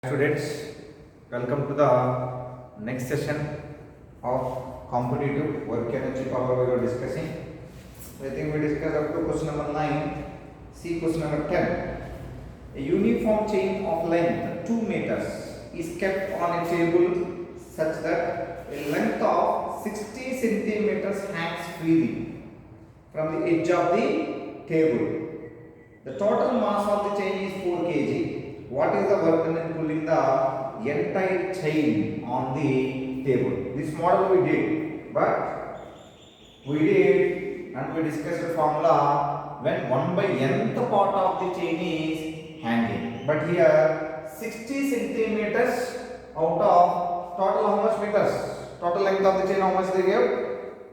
Students, welcome to the next session of competitive work energy power we were discussing. I think we discussed up to question number 9. See question number 10. A uniform chain of length 2 meters is kept on a table such that a length of 60 centimeters hangs freely from the edge of the table. The total mass of the chain is 4 kg. What is the work done in pulling the entire chain on the table? This model we did, but we did and we discussed the formula when 1 by nth part of the chain is hanging. But here 60 centimeters out of total how much meters? Total length of the chain how much they gave?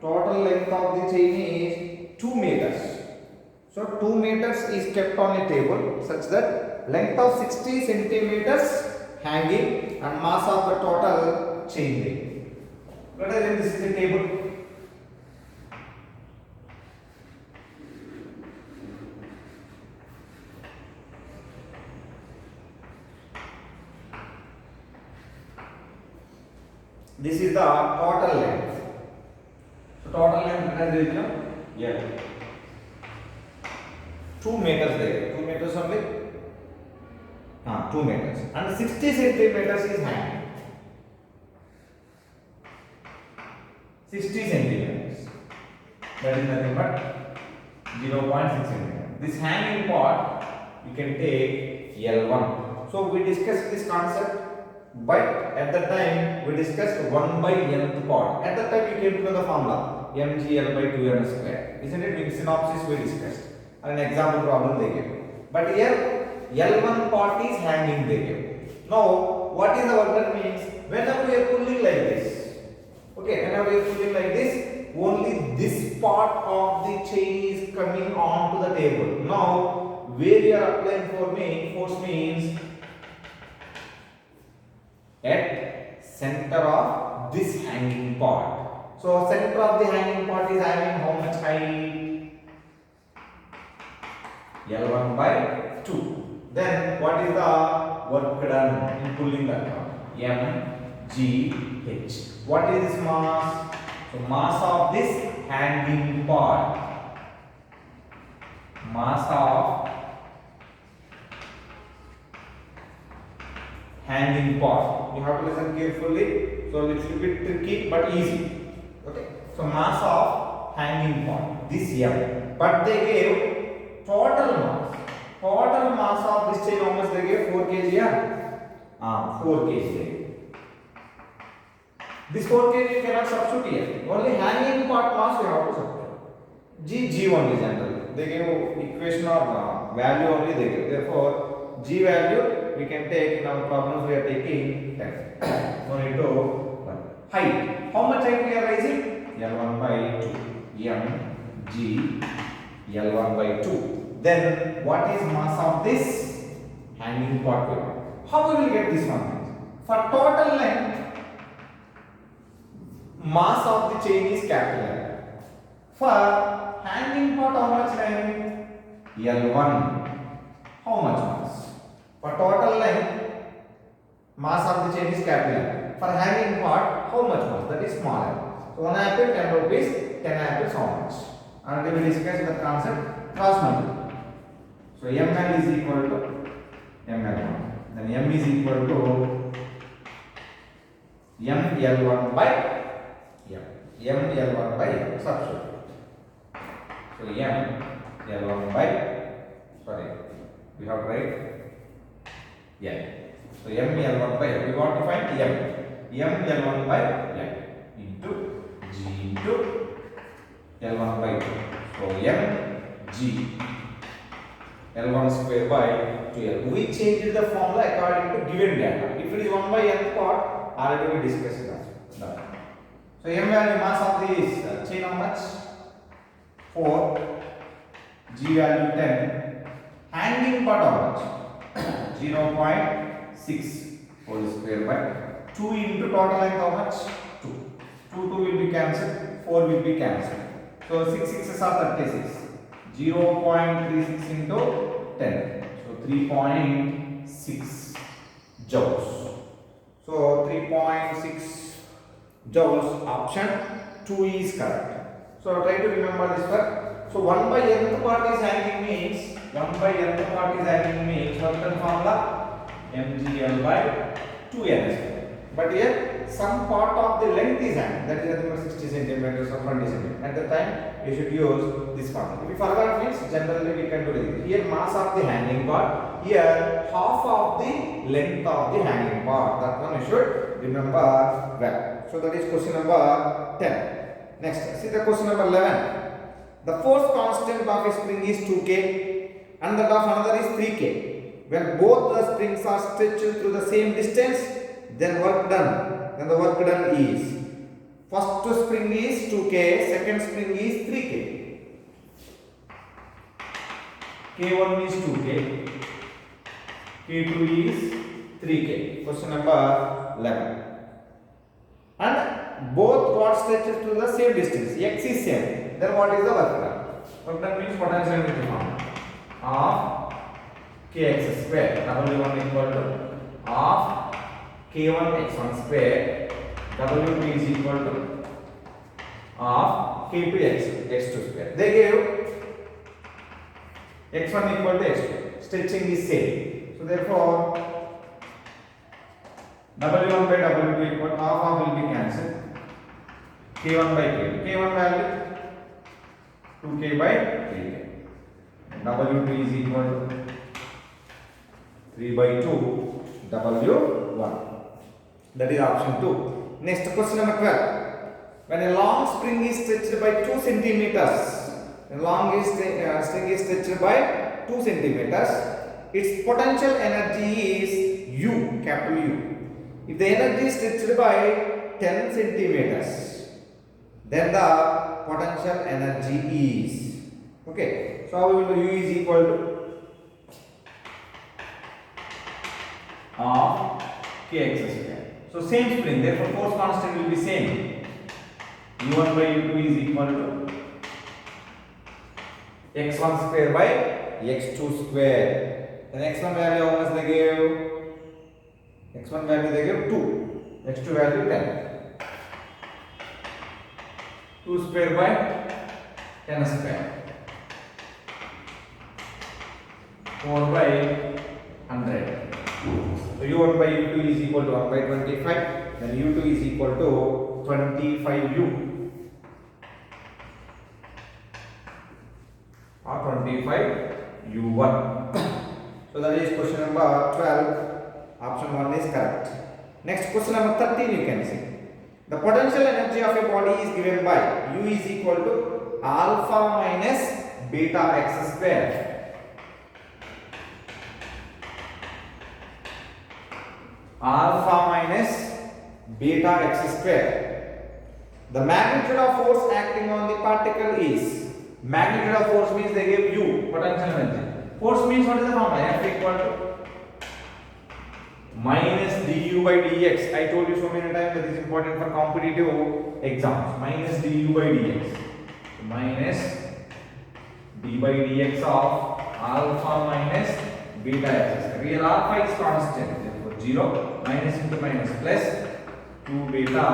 Total length of the chain is 2 meters. So 2 meters is kept on a table such that length of 60 centimeters hanging and mass of the total chain length. Let us think this is the table. This is the total length. So total length let us read now. Yeah. 2 meters there. 2 meters only. 2 meters and 60 centimeters is hanging. 60 centimeters. That is nothing but 0.6 centimeters. This hanging part you can take L1. So we discussed this concept, but at that time we discussed 1 by nth part. At that time we came to the formula mgl by 2n square. Isn't it? In synopsis we discussed. And an example problem they gave. But here L1 part is hanging there. Now, what is the work that means? Whenever we are pulling like this, okay, whenever we are pulling like this, only this part of the chain is coming onto the table. Now, where we are applying force means at center of this hanging part. So, center of the hanging part is having how much height? L1 by 2. Then what is the work done in pulling that part? mgh. What is this mass? So mass of this hanging part. Mass of hanging part. You have to listen carefully. So little bit tricky but easy. Okay. So mass of hanging part. This m. But they gave total mass. Total mass of this chain how much they gave? 4 kg, yeah? 4 kg. This 4 kg you cannot substitute here. Only hanging part mass you have to substitute. G only generally. They gave equation or value only they gave. Therefore, G value we can take in our problems we are taking 10. No need to height. How much height we are raising? L1 by 2. M G L1 by 2. Then what is mass of this hanging part? How we will get this one? For total length, mass of the chain is capital. For hanging part, how much length? L1. How much mass? For total length, mass of the chain is capital. For hanging part, how much mass? That is smaller. So 1 apple, 10 rupees, 10 apples, how much? And we will discuss the concept cross multiply. So ml is equal to ml1. Then m is equal to ml1 by m. ml1 by m. Substitute. So ml1 by, sorry, we have to write m. So ml1 by m. We want to find m. ml1 by m into g into l1 by 2. So m g L1 square by 2L. We changed the formula according to given data. If it is 1 by nth part, already we discussed that. So M value mass of this chain how much? 4. G value 10. Hanging part how much? 0.6 whole square by 2 into total length how much? 2. 2 will be cancelled. 4 will be cancelled. So 6 6s are 36. 0.36 into 10. So 3.6 joules. So 3.6 joules, option 2 is correct. So try to remember this part. So 1 by nth part is hanging means work done formula mgl by 2n. But here some part of the length is hanging, that is nothing but 60 centimeters or 20 centimeters. At the time you should use this formula. If you forgot means generally we can do this. Here mass of the hanging part, here half of the length of the hanging part. That one you should remember well. So that is question number 10. Next, see the question number 11. The force constant of a spring is 2k and that of another is 3k. When both the springs are stretched through the same distance, then the work done is, first spring is 2k, second spring is 3k. K1 is 2k, K2 is 3k. Question number 11. And both got stretched to the same distance, x is same. Then what is the work done? Work done means potential energy form of kx square, W1 equal to half k1 x1 square, W2 is equal to half k2 x2 square. They gave x1 equal to x2. Stretching is same. So therefore W1 by W2 equal to half will be cancelled. K1 by K2. K1 value 2k by 3k. W2 is equal to 3 by 2 W1. That is option 2. Next, question number 12. When a long spring is stretched by 2 centimeters, string is stretched by 2 centimeters, its potential energy is U, capital U. If the energy is stretched by 10 centimeters, then the potential energy is, okay. So how we will do? U is equal to half kx square. So same spring, therefore force constant will be same. U1 by U2 is equal to x1 square by x2 square. Then x1 value how much they gave? x1 value they gave 2, x2 value 10. 2 square by 10 square. 4 by 100. So U1 by U2 is equal to 1 by 25. Then U2 is equal to 25U or 25U1. So that is question number 12. Option 1 is correct. Next, question number 13 you can see. The potential energy of a body is given by U is equal to alpha minus beta x square. Alpha minus beta x square. The magnitude of force acting on the particle is, magnitude of force means they give U, potential energy. Force means what is the formula? F equal to minus du by dx. I told you so many times that is important for competitive exams. Minus du by dx. Minus d by dx of alpha minus beta x. Real alpha is constant. Therefore 0 minus into minus plus 2 beta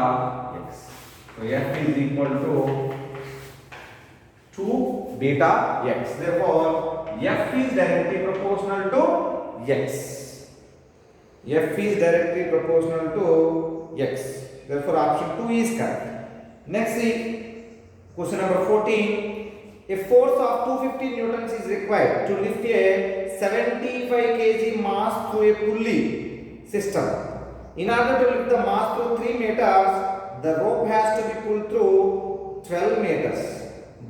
x. So f is equal to 2 beta x. Therefore f is directly proportional to x. F is directly proportional to x. Therefore, option 2 is correct. Next is question number 14. A force of 250 newtons is required to lift a 75 kg mass through a pulley system. In order to lift the mass through 3 meters, the rope has to be pulled through 12 meters.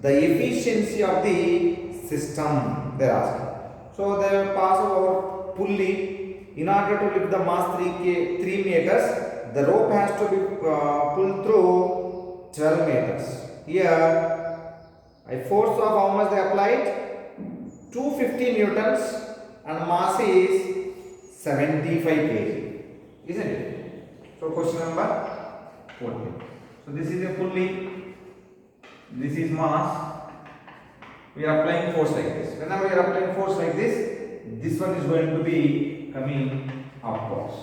The efficiency of the system they are asking. So they will pass over pulley. In order to lift the mass 3 meters, the rope has to be pulled through 12 meters. Here, a force of how much they applied? 250 newtons and mass is 75 kg. Isn't it? So, question number 14. So, this is a pulley. This is mass. We are applying force like this. Whenever we are applying force like this one is going to be coming upwards.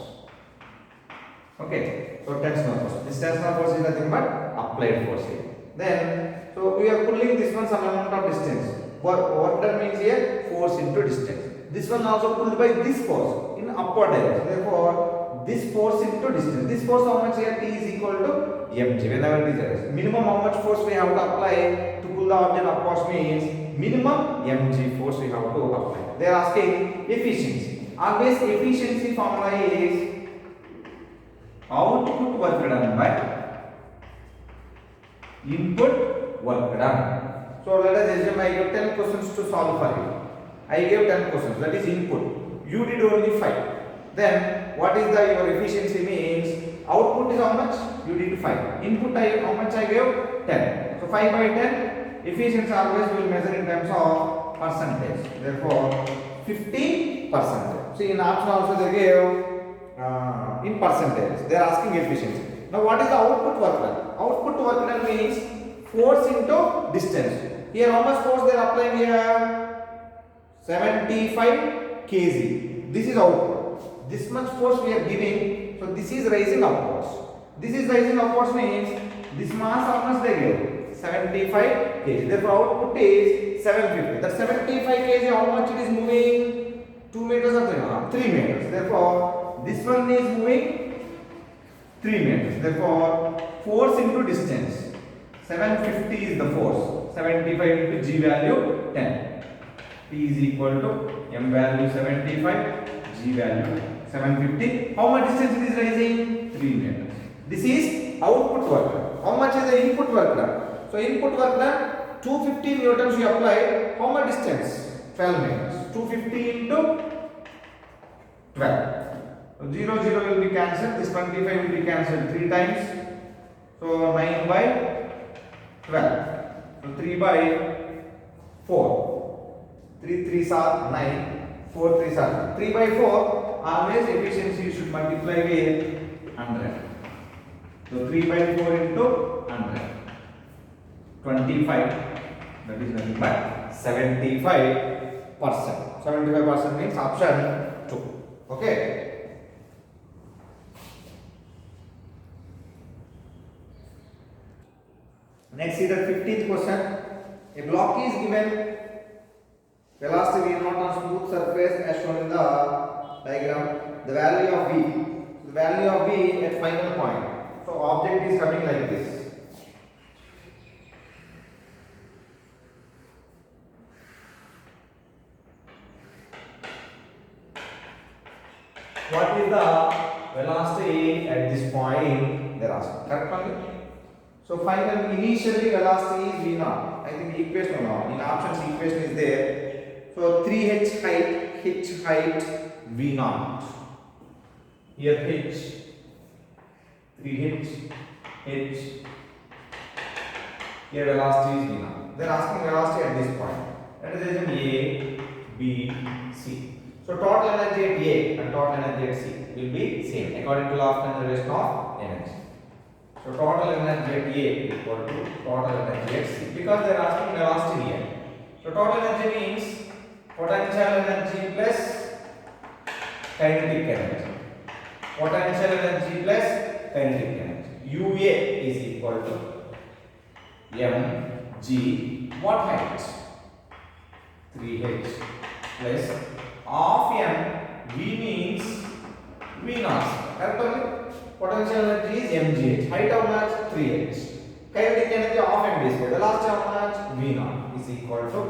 Okay, so tensional force. This tensional force is nothing but applied force here. Then, so we are pulling this one some amount of distance. What that means here? Force into distance. This one also pulled by this force in upward direction. Therefore, this force into distance. This force how much here? T is equal to mg. Whenever it is minimum how much force we have to apply to pull the object upwards means minimum mg force we have to apply. They are asking efficiency. Always efficiency formula is output work done by input work done. So let us assume I give 10 questions to solve for you. I gave 10 questions, that is input. You did only 5. Then what is the your efficiency means? Output is how much? You did 5. Input how much I gave? 10. So 5 by 10, efficiency always will measure in terms of percentage. Therefore 50%. See in option also they gave in percentage. They are asking efficiency. Now what is the output work done? Output work done means force into distance. Here how much force they are applying here? 75 kg. This is output. This much force we are giving. So this is rising upwards. This is rising upwards means this mass how much they give? 75 kg. Therefore output is 750. That 75 kg how much it is moving? 2 meters or 3 meters. Therefore this one is moving 3 meters. Therefore force into distance. 750 is the force. 75 into g value 10. P is equal to m value 75, g value 750. How much distance it is rising? 3 meters. This is output work done. How much is the input work done? So input work done 250 newtons you apply. How much distance? 12 meters. 250 into 12. So 0 0 will be cancelled. This 25 will be cancelled 3 times. So 9 by 12. So 3 by 4. 3 3s are 9, 4 3s are 3 by 4. Always efficiency you should multiply with 100. So 3 by 4 into 100. 25. That is nothing but 75%. 75% means option 2. Okay. Next is the 15th question. A block is given. Velocity V naught on smooth surface as shown in the diagram. The value of V. The value of V at final point. So object is coming like this. What is the velocity at this point? They are asking. Correct only? So final initially velocity is V naught. I think the equation now. In options equation is there. So 3h height, V naught. Here h, 3h, h. Here velocity is V naught. They are asking velocity at this point. That is A, B, C. So total energy at A and total energy at C will be same according to law of conservation of energy. So total energy at A equal to total energy at C because they are asking velocity here. So total energy means potential energy plus kinetic energy. Potential energy plus kinetic energy. UA is equal to mg. What height? 3h plus of m. V means V naught. Correct? Potential energy is mgh. Height how much? 3h. Kinetic energy of m square. Velocity how much? V naught is equal to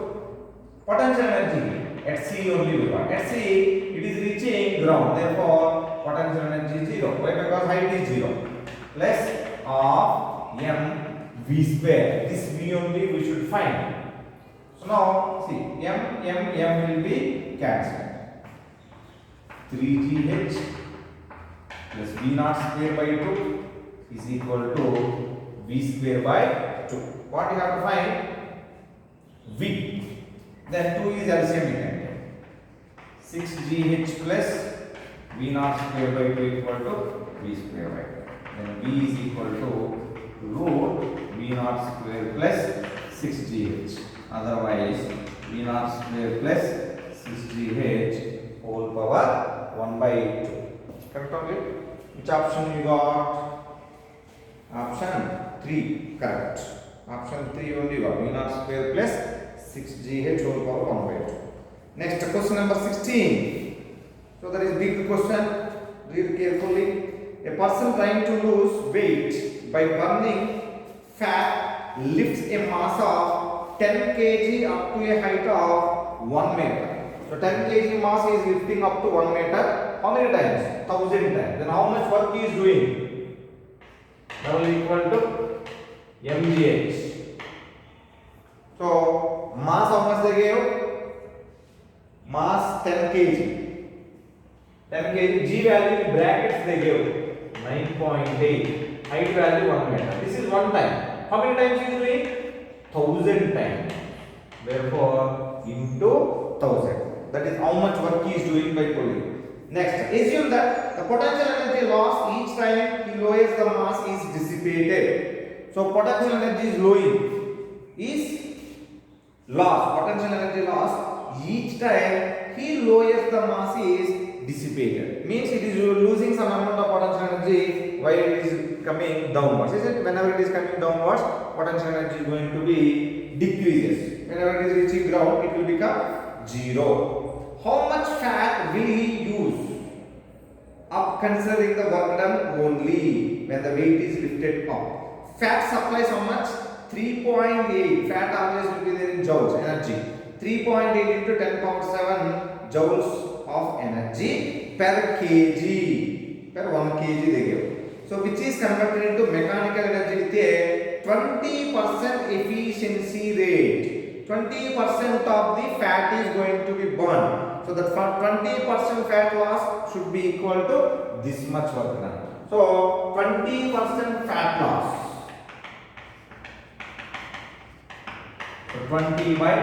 potential energy at C only we want. At C it is reaching ground. Therefore potential energy is 0. Why? Because height is 0. Plus of m v square. This v only we should find. So now see m will be cancelled. 3gh plus v naught square by 2 is equal to v square by 2. What you have to find? V. Then 2 is LCM we can take. 6gh plus v naught square by 2 equal to v square by 2. Then v is equal to root v naught square plus 6gh. Otherwise v naught square plus 6gh whole power 1 by 2. Correct only? Which option you got? Option 3, correct. Option 3 only got V naught square plus 6GH whole power 1 by 2. Next question number 16. So that is big question. Read carefully. A person trying to lose weight by burning fat lifts a mass of 10 kg up to a height of 1 meter. So 10 kg mass is lifting up to 1 meter. How many times? 1000 times. Then how much work he is doing? That will equal to mgh. So mass how much they gave? Mass 10 kg. 10 kg. G value in brackets they gave 9.8. Height value 1 meter. This is one time. How many times he is doing? 1000 times. Therefore, into 1000. That is how much work he is doing by pulling. Next, assume that the potential energy loss each time he lowers the mass is dissipated. So potential energy is lowering. Is loss. Potential energy loss each time he lowers the mass is dissipated. Means it is losing some amount of potential energy while it is coming downwards. Is it? Whenever it is coming downwards, potential energy is going to be decreases. Whenever it is reaching ground, it will become 0. How much fat will he use? Up considering the work done only when the weight is lifted up. Fat supplies how much? 3.8. Fat always will be there in joules, energy. 3.8 into 10 power 7 joules of energy per kg. Per 1 kg they give. So which is converted into mechanical energy with a 20% efficiency rate. 20% of the fat is going to be burned. So that 20% fat loss should be equal to this much work done. So 20% fat loss. So 20 by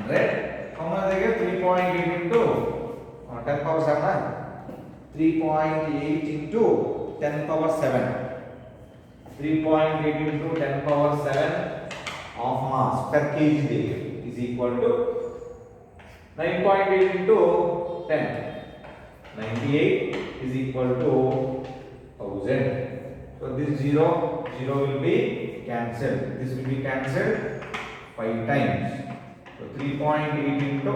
100. How much they get? 3.8 into 10 power 7. 3.8 into 10 power 7. 3.8 into 10 power 7 of mass per kg they give is equal to 9.8 into 10. 98 is equal to 1000. So this 0 will be cancelled. This will be cancelled 5 times. So 3.8 into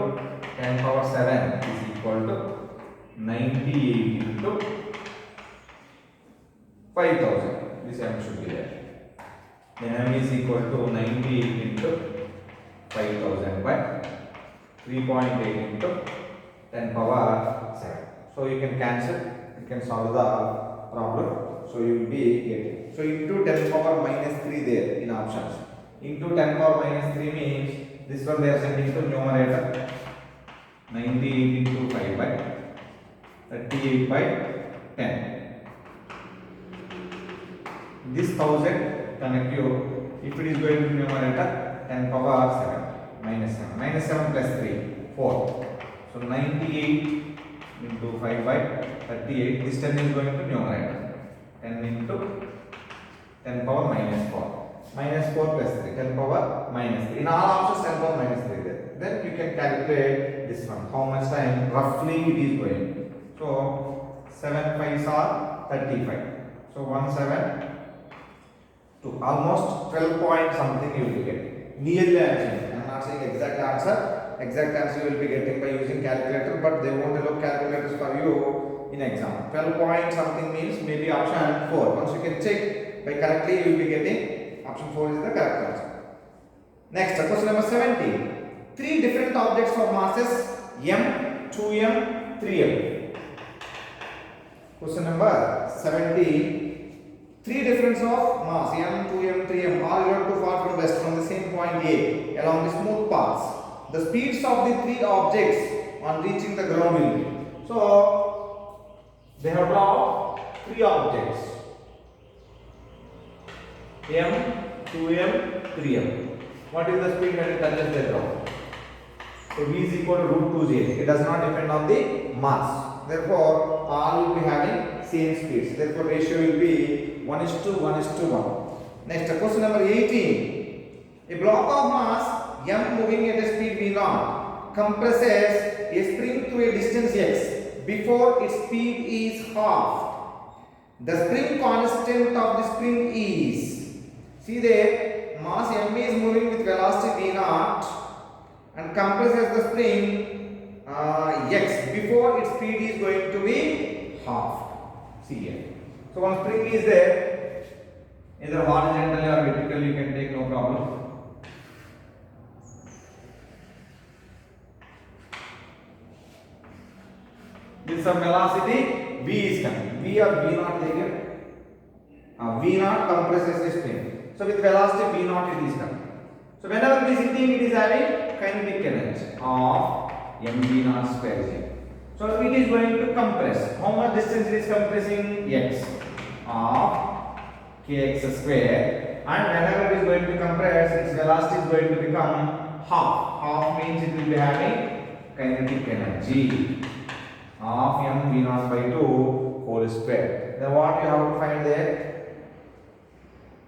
10 power 7 is equal to 98 into 5000. This m should be there. Then m is equal to 98 into 5000 by 3.8 into 10 power 7. So you can cancel, you can solve the problem. So you will be getting. So into 10 power minus 3 there in options. Into 10 power minus 3 means this one they are sending to numerator. 98 into 5 by 38 by 10. This 1000 connect you. If it is going to numerator, 10 power 7 minus 7. Minus 7 plus 3, 4. So 98 into 5 by 38. This 10 is going to numerator. 10 into 10 power minus 4. Minus 4 plus 3. 10 power minus 3. In all options 10 power minus 3 there. Then you can calculate this one. How much time roughly it is going. So 7 5s are 35. So 1 7 2. Almost 12 point something you will get. Nearly answer. I am not saying exact answer. Exact answer you will be getting by using calculator, but they won't allow calculators for you in exam. 12 point something means maybe option 4. Once you can check by correctly, you will be getting option 4 is the correct answer. Next, question number 17. 3 different objects of masses m, 2m, 3m. Question number 17. 3 difference of mass m, 2m, 3m all you have to fall from west from the same point A along the smooth paths. The speeds of the 3 objects on reaching the ground will be. So they have drawn 3 objects m, 2m, 3m. What is the speed when it touches the ground? So v is equal to root 2j. It does not depend on the mass. Therefore, all will be having same speeds. Therefore, ratio will be 1:1:1. Next, question number 18. A block of mass m moving at a speed v0 compresses a spring to a distance x before its speed is half. The spring constant of the spring is, see there, mass m is moving with velocity v naught and compresses the spring x before its speed is going to be half. See here. So one spring is there, either horizontally or vertically you can take, no problem. With some velocity v is coming. V or v naught they give. V naught compresses the spring. So with velocity v naught it is coming. So whenever it is hitting, it is having kinetic energy of mv naught square g. So it is going to compress. How much distance it is compressing? X of kx square. And whenever it is going to compress, its velocity is going to become half. Half means it will be having kinetic energy of mv naught by 2 whole square. Then what you have to find there?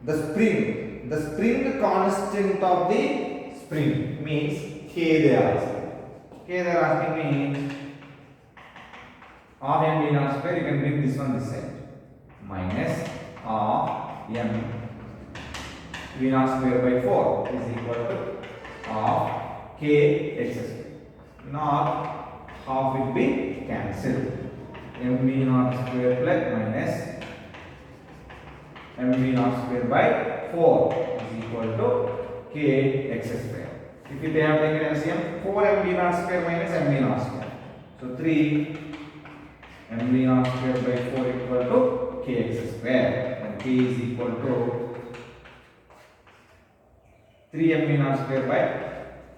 The spring constant of the spring means k they are asking. K they are asking means of mv naught square, you can bring this one this side. Minus of m v naught square by 4 is equal to of k x square. Not half will be cancelled. mv naught square plus minus mv naught square by 4 is equal to k x square. If they have taken LCM, 4 mv naught square minus mv naught square. So 3 mv naught square by 4 equal to kx square, and k is equal to 3 mv naught square by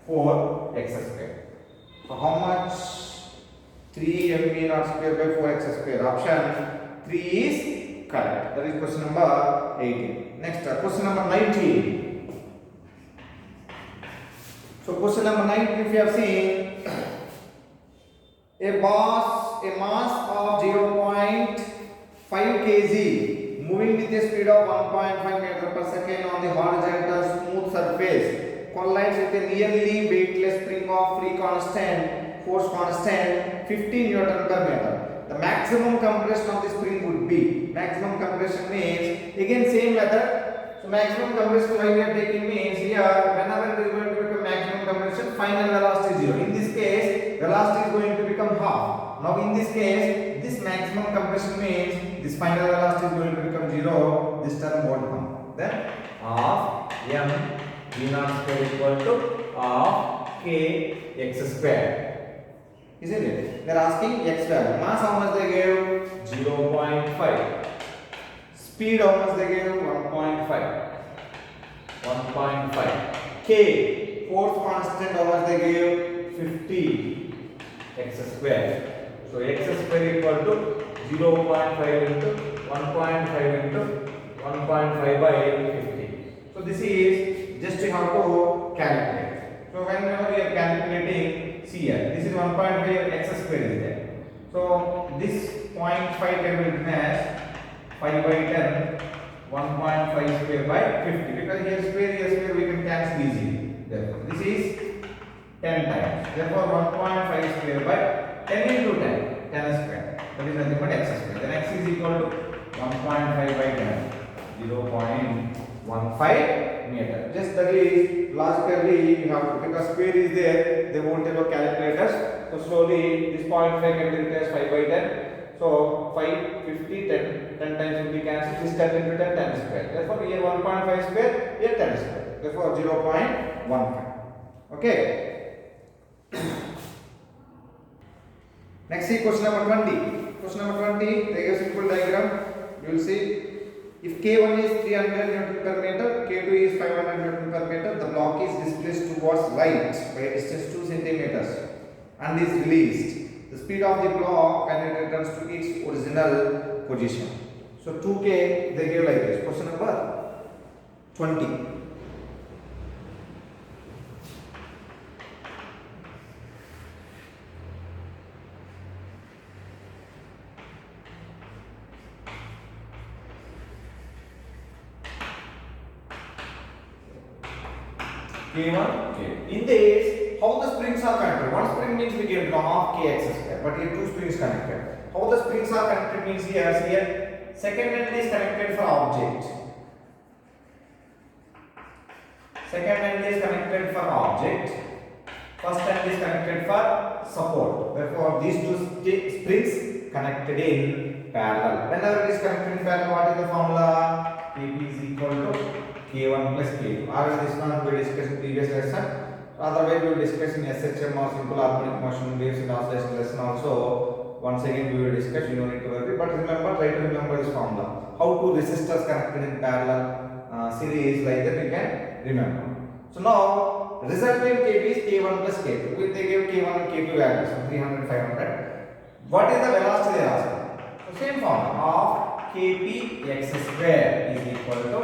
4 x square. So how much? 3 mv naught square by 4 x square. Option 3 is correct. That is question number 18. Next, question number 19. So question number 19, if you have seen a mass of 0.5 kg moving with a speed of 1.5 meter per second on the horizontal smooth surface collides with a nearly weightless spring of force constant 15 Newton per meter. The maximum compression of the spring would be, maximum compression means again same method. So maximum compression why we are taking means here whenever it is going to become maximum compression, final velocity is 0. In this case velocity is going to become half. Now in this case this maximum compression means this final velocity is going to become 0. This term won't come. Then of m v naught square equal to of k x square. Isn't it? They are asking x value. Mass how much they gave? 0.5. Speed how much they gave? 1.5. 1.5. K, force constant how much they gave? 50 x square. So x square equal to 0.5 into 1.5 into 1.5 by 50. So this is just you have to calculate. So whenever we are calculating, see here, this is 1.5 x square is there. So this 0.5 can be written as 5 by 10, 1.5 square by 50, because here square we can cancel easily. Therefore this is 10 times. Therefore 1.5 square by 10 into 10, 10 square. That is nothing but x square. Then x is equal to 1.5 by 10, 0.15 meter. Just that is logically you have to, because square is there, they won't have a calculators. So slowly this 0.5 can be written as 5 by 10. So 5, 50, 10, 10 times will be cancelled. This 10 into 10, 10 square. Therefore here 1.5 square, here 10 square. Therefore 0.15. Okay. Next see question number 20. Question number 20, take a simple diagram. You will see if K1 is 300 Newton per meter, K2 is 500 Newton per meter, the block is displaced towards right by a distance 2 centimeters and is released. The speed of the block when it returns to its original position. So 2K they give like this. Question number 20. K1, K. In this, how the springs are connected? One spring means we give half kx square, but here two springs connected. How the springs are connected means here, see here, second end is connected for object. Second end is connected for object. First end is connected for support. Therefore, these two springs connected in parallel. Whenever it is connected in parallel, what is the formula? Kp is equal to K1 plus K2. Already this one we discussed in previous lesson. Otherwise, we will discuss in SHM or simple harmonic motion waves in oscillation lesson also. Once again, we will discuss. You don't need to worry. But remember, try to remember this formula. How two resistors connected in parallel series like that we can remember. So now, resultant Kp is K1 plus K2. They gave K1 and K2 values of 300, 500. What is the velocity they are asking? So same formula of Kp x square is equal to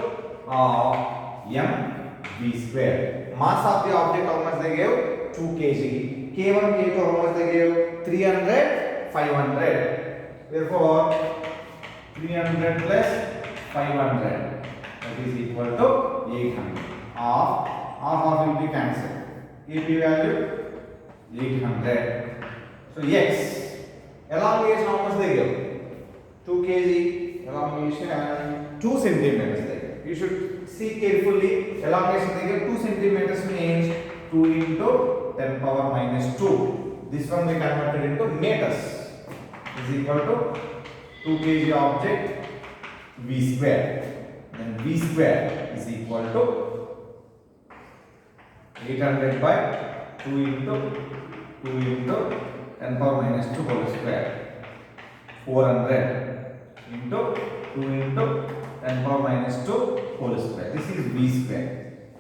of mv square. Mass of the object how much they gave? 2 kg. K1, K2 how much they gave? 300, 500. Therefore, 300 plus 500 that is equal to 800. Half will be cancelled. Kp value 800. So x elongation how much they give? 2 kg elongation 2 centimeters they give. You should see carefully. Elongation they give 2 centimeters means 2 into 10 power minus 2. This one we converted into meters is equal to 2 kg object v square. Then v square is equal to 800 by 2 into 10 power minus 2 whole square. 400 into 2 into 10 power minus 2 whole square. This is v square.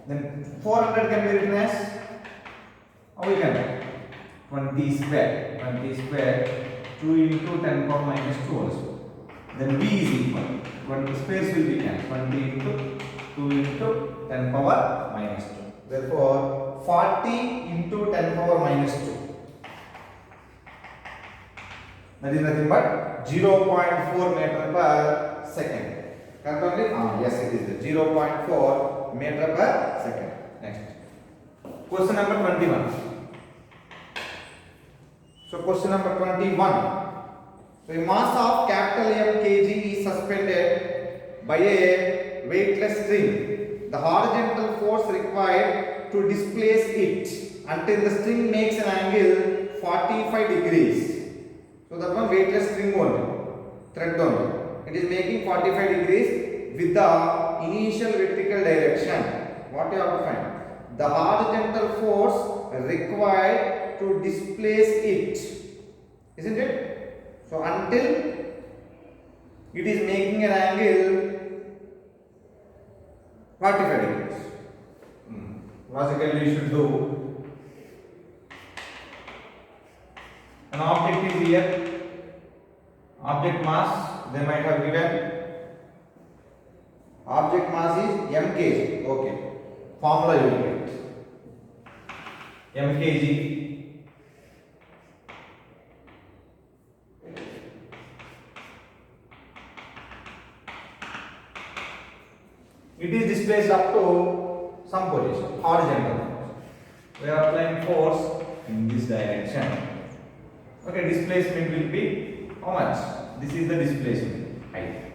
Then 400 can be written as, how we can write? 20 square. 20 square 2 into 10 power minus 2 whole square. Then v is equal. 20 space will be cancelled. 20 into 2 into 10 power minus 2. Therefore, 40 into 10 power minus 2. That is nothing but 0.4 meter per second. Confirm it? Yes, it is 0.4 meter per second. Next. Question number 21. So, question number 21. So, a mass of capital M kg is suspended by a weightless string. The horizontal force required to displace it until the string makes an angle 45 degrees. So that one weightless string only, thread only. It is making 45 degrees with the initial vertical direction. What you have to find? The horizontal force required to displace it. Isn't it? So until it is making an angle 45 degrees. Logically you should do. An object is here. Object mass they might have given. Object mass is m kg. Okay. Formula you will get. M kg. It is displaced up to some position, horizontal force. We are applying force in this direction. Okay, displacement will be how much? This is the displacement height.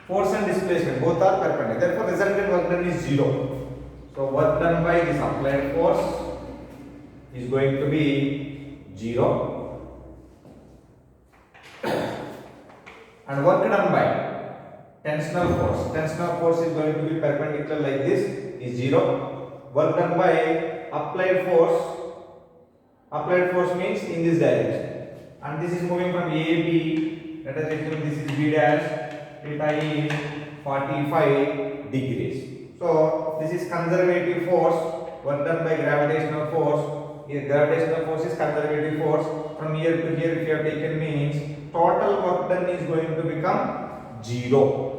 Force and displacement both are perpendicular. Therefore, resultant work done is 0. So, work done by this applied force is going to be 0. And work done by tensional force. Tensional force is going to be perpendicular like this is 0. Work done by applied force. Applied force means in this direction. And this is moving from A, B. Let us assume this is B dash. Theta is 45 degrees. So this is conservative force. Work done by gravitational force. Here gravitational force is conservative force. From here to here if you have taken means total work done is going to become 0.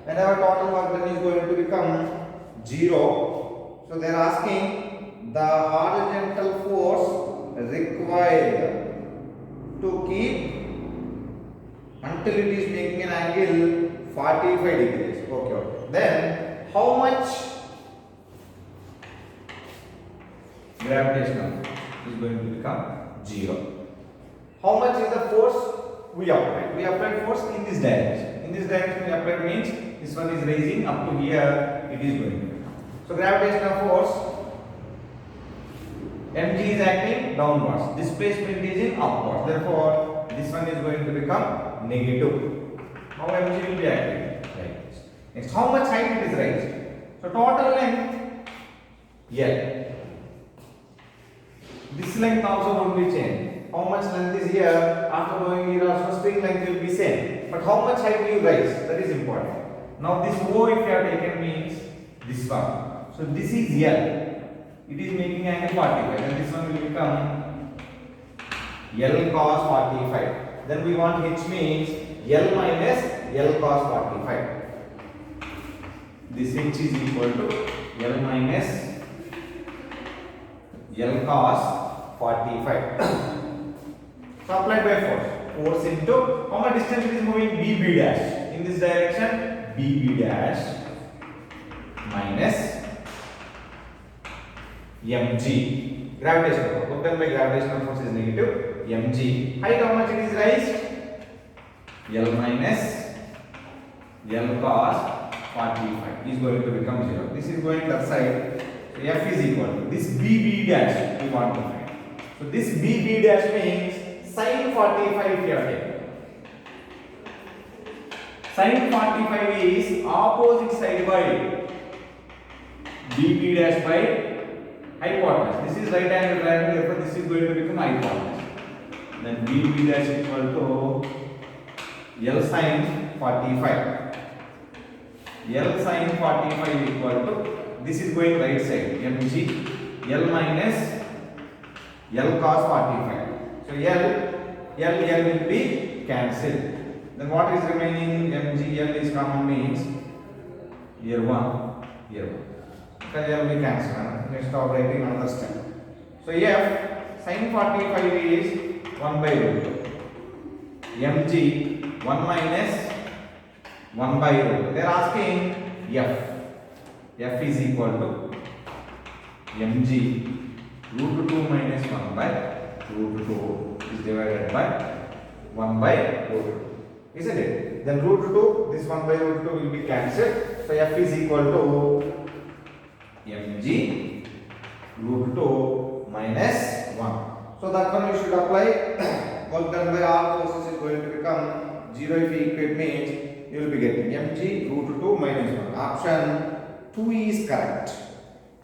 Whenever total work done is going to become 0, so they are asking the horizontal force required to keep until it is making an angle 45 degrees. Okay. Then how much gravitational is going to become 0? How much is the force we applied force in this direction. In this direction we applied means this one is raising up to here, it is going. So gravitational force mg is acting downwards, displacement is in upwards, therefore this one is going to become negative. Now mg will be acting like this. Next, how much height it is raised? So total length L. This length also won't be changed. How much length is here? After going here also spring length will be same. But how much height will you raise? That is important. Now this O if you have taken means this one. So this is L. It is making angle 45 and this one will become L cos 45. Then we want H means L minus L cos 45. This H is equal to L minus L cos 45. So applied by force into how much distance it is moving? BB dash. In this direction, BB dash minus mg. Gravitational force. Obtained by gravitational force is negative. Mg. Height how much it is raised? L minus L cos 45 is going to become 0. This is going that side. So F is equal to this BB dash we want to find. So this BB dash means sin 45 if you have taken. Sin 45 is opposite side by BB dash by hypotenuse. This is right angle triangle, therefore this is going to become hypotenuse. Then BB dash equal to L sin 45. L sin 45 equal to, this is going right side, mg, L minus L cos 45. So L will be cancelled. Then what is remaining? mg, L is common means here 1. Because L will be cancelled. Let's stop writing another step. So F sin 45 is 1 by root 2. mg 1 minus 1 by root 2. They are asking F. F is equal to mg root 2 minus 1 by root 2 is divided by 1 by root 2. Isn't it? Then root 2, this 1 by root 2 will be cancelled. So F is equal to mg root 2 minus 1. So that one you should apply. Work done by all forces is going to become 0 if you equate means you will be getting mg root 2 minus 1. Option 2 is correct.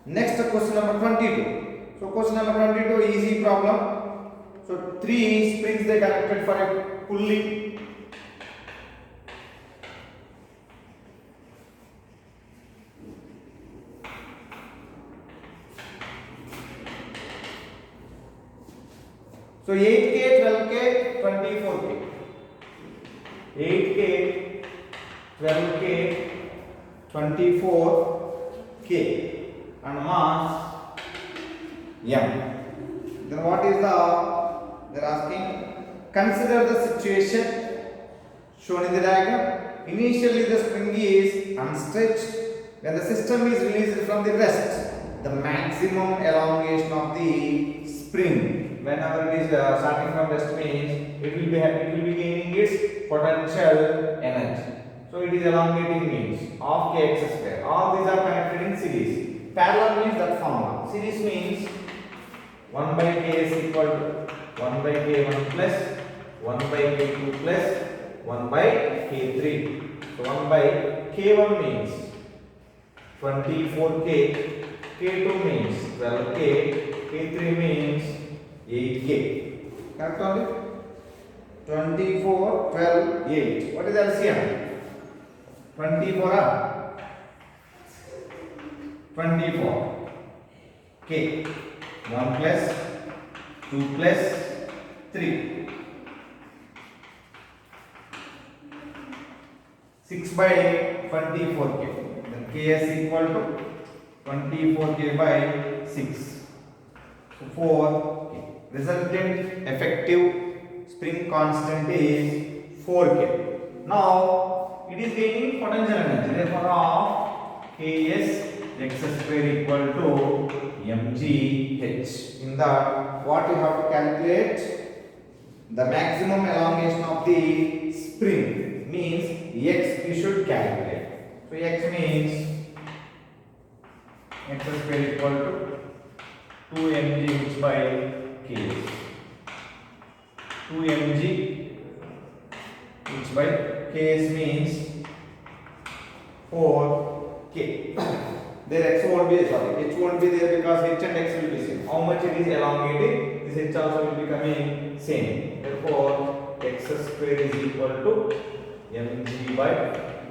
Next question number 22. So question number 22 easy problem. So 3 springs they connected for a pulley. So 8K, 12K, 24K. 8K, 12K, 24K and mass M. Then what is they are asking, consider the situation shown in the diagram. Initially the spring is unstretched. When the system is released from the rest, the maximum elongation of the spring, whenever it is starting from rest means it will be gaining its potential energy. So it is elongating means of kx square. All these are connected in series. Parallel means that formula. Series means 1 by k is equal to 1 by k1 plus 1 by k2 plus 1 by k3. So 1 by k1 means 24k, k2 means 12k, k3 means 8k. Correct only? 24, 12, 8. What is LCM? 24 24 k 1 plus 2 plus 3 6 by 24k. Then ks equal to 24k by 6. So 4k. Resultant effective spring constant is 4k. Now it is gaining potential energy. Therefore, of Ks x square equal to mgh. In that, what you have to calculate? the maximum elongation of the spring means x we should calculate. So x means x square equal to 2 mg inch by ks. 2 mg inch by ks means 4k. There x won't be, sorry, h won't be there because h and x will be same. How much it is elongated, this h also will be coming same. Therefore, x square is equal to mg by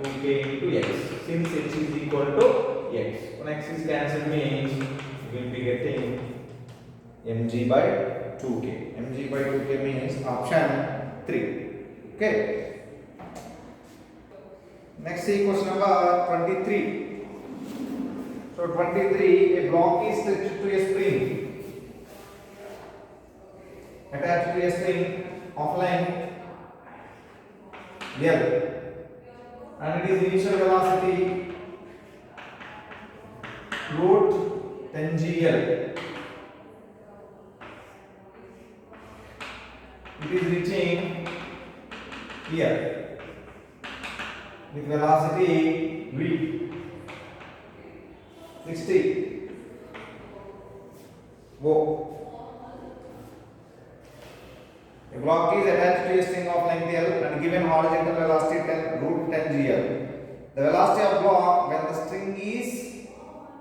2k into x. Since h is equal to x, when x is cancelled means we will be getting mg by 2k. mg by 2k means option 3. Okay. Next see question number 23. So 23, a block is stretched to a spring attached to a string of length L, and it is initial velocity root 10 GL. It is reaching here with velocity v 60. Whoa. A block is attached to a string of length L and given horizontal velocity 10 root 10 GL. The velocity of block when the string is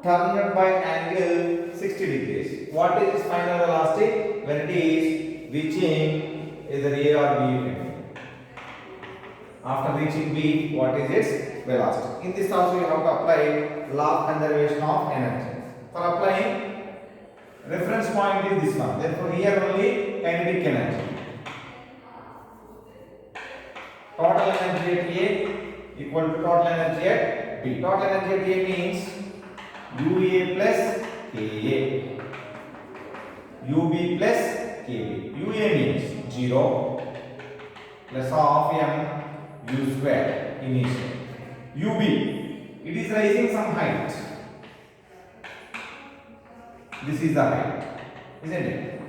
turned by angle 60 degrees. What is its final velocity when it is reaching either A or B? After reaching B, what is its velocity? In this also you have to apply law of conservation of energy. For applying, reference point is this one. Therefore, here only kinetic energy. Total energy at A equal to total energy at B. Total energy at A means UA plus KA. UB plus KB. UA means 0 plus half m U square initial. UB, it is rising some height. This is the height, isn't it?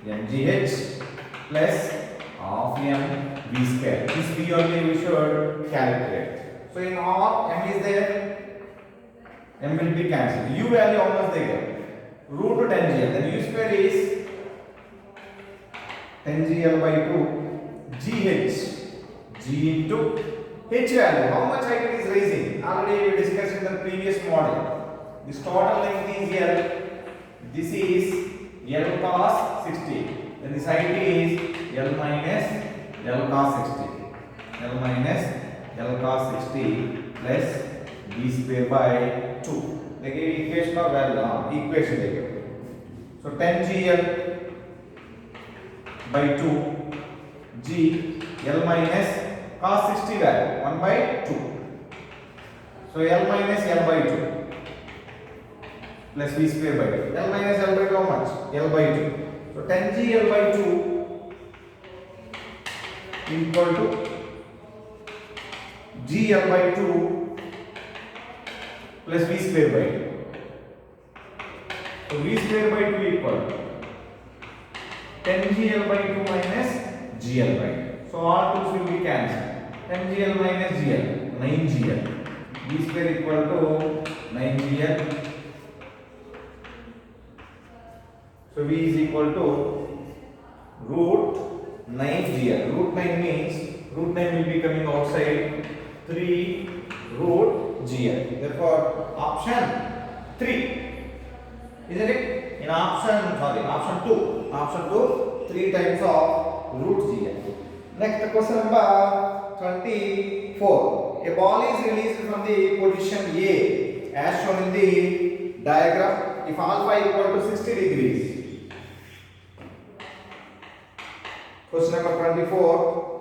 mgh plus half m v square. This v only we should calculate. So in all m is there, m will be cancelled. U value how much they get? Root 10 GL. Then U square is 10 GL by 2 GH. G into H value. How much height it is raising? Already we discussed in the previous model. This total length is L. This is L cos 60. Then this height is L minus L cos 60. L minus L cos 60 plus B square by 2. They give equation or value? Equation they give. So 10 GL by 2 G L minus cos 60 value 1 by 2. So L minus L by 2 plus V square by 2. L minus L by 2 how much? L by 2. So 10 G L by 2 equal to G L by 2 plus V square by 2. So V square by 2 equal 10 G L by 2 minus G L by 2. So all 2's will be cancelled. 10 GL minus GL, 9 GL. V square equal to 9 GL. So V is equal to root 9 GL. Root 9 means root 9 will be coming outside 3 root GL. Therefore, option 3. Isn't it? In option 2, 3 times of root GL. Next question number 24. A ball is released from the position A as shown in the diagram if alpha equal to 60 degrees. Question number 24.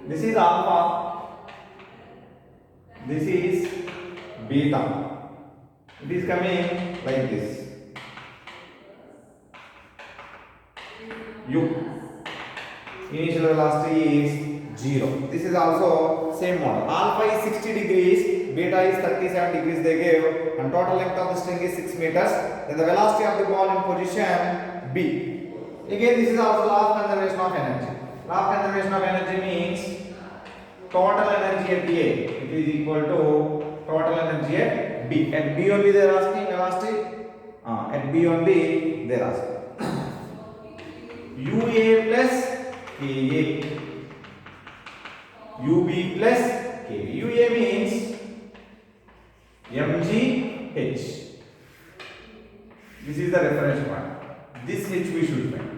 This is alpha. This is beta. It is coming like this. U. Initial velocity is 0. This is also same model. Alpha is 60 degrees, beta is 37 degrees they gave, and total length of the string is 6 meters. Then the velocity of the ball in position B. Again, this is also law of conservation of energy. Law of conservation of energy means total energy at A, it is equal to total energy at B. At B only they are asking velocity. At B only they are asking. UA plus KA. UB plus KB. UA means mgh. This is the reference point. This h we should find.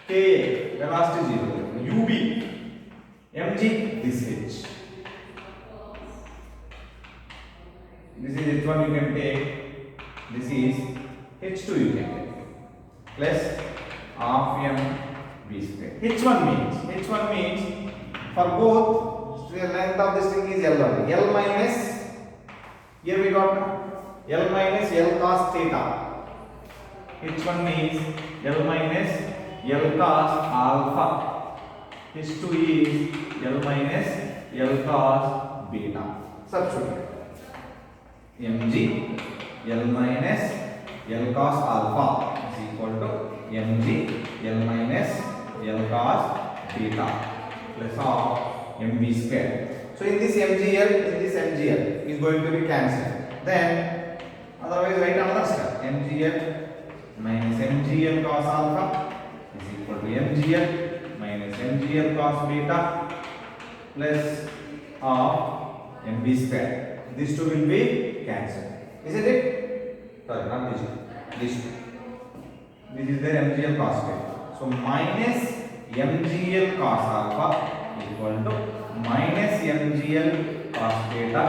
KA velocity 0. UB mg this h. This is h1 you can take. This is h2 you can take. Plus half m v square. H1 means for both the length of the string is L only. L minus, here we got L minus L cos theta. H1 means L minus L cos alpha. H2 is L minus L cos beta. Substitute. Mg L minus L cos alpha is equal to mg L minus L cos beta plus of mv square. So in this mgl is going to be cancelled. Then otherwise write another step. Mgl minus mgl cos alpha is equal to mgl minus mgl cos beta plus of mv square. These two will be cancelled. Isn't it? Sorry, not these two. These two. This is their mgl cos beta. So minus mgl cos alpha equal to minus mgl cos beta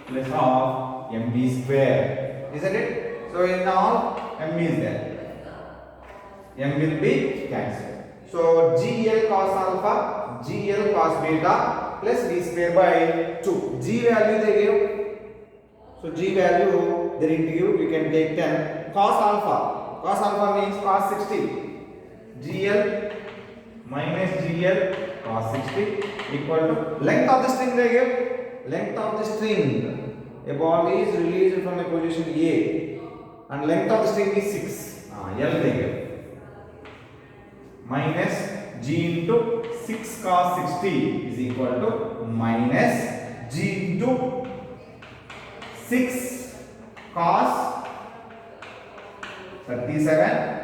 plus of mv square. Isn't it? So in all m is there. M will be cancelled. So gl cos alpha, gl cos beta plus v square by 2. G value they give. So g value they didn't give. You can take 10. Cos alpha. Cos alpha means cos 60. GL minus GL cos 60 equal to length of the string they give. Length of the string. A ball is released from a position A and length of the string is 6. L they give. Minus G into 6 cos 60 is equal to minus G into 6 cos 37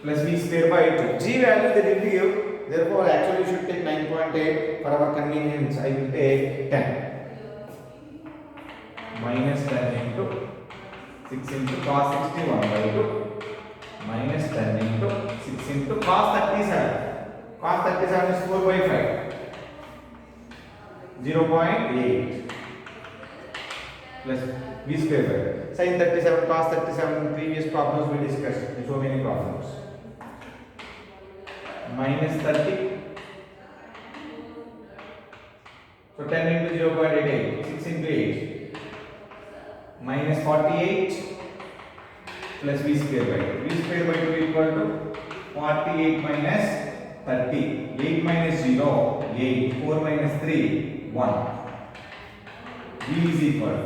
plus v square by 2. G value they didn't give, therefore actually you should take 9.8. For our convenience I will take 10. Minus 10 into 6 into cos 61 by 2 minus 10 into 6 into cos 37. Cos 37 is 4 by 5. 0.8 plus v square by sin 37 cos 37. Previous problems we discussed. So many problems. Minus 30. So 10 into 0.88. 6 into 8. Minus 48 plus v square by 2. V square by 2 equal to 48 minus 30. 8 minus 0. 8. 4 minus 3. 1. V is equal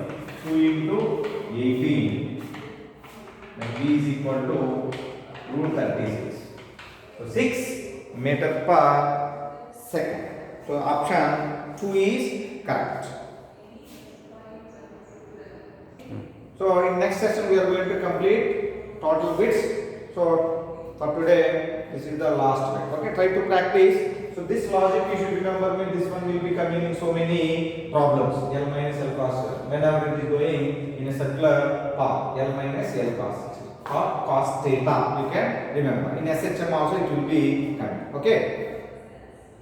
to 2 into 18. Then V is equal to root 36. So 6 meter per second. So option 2 is correct. So in next session we are going to complete total bits. So for today this is the last bit. Okay, try to practice. So this logic you should remember me. This one will be coming in so many problems. L minus L cos whenever it is going in a circular path. L minus L cos or cos theta you can remember. In SHM also it will be coming. Okay.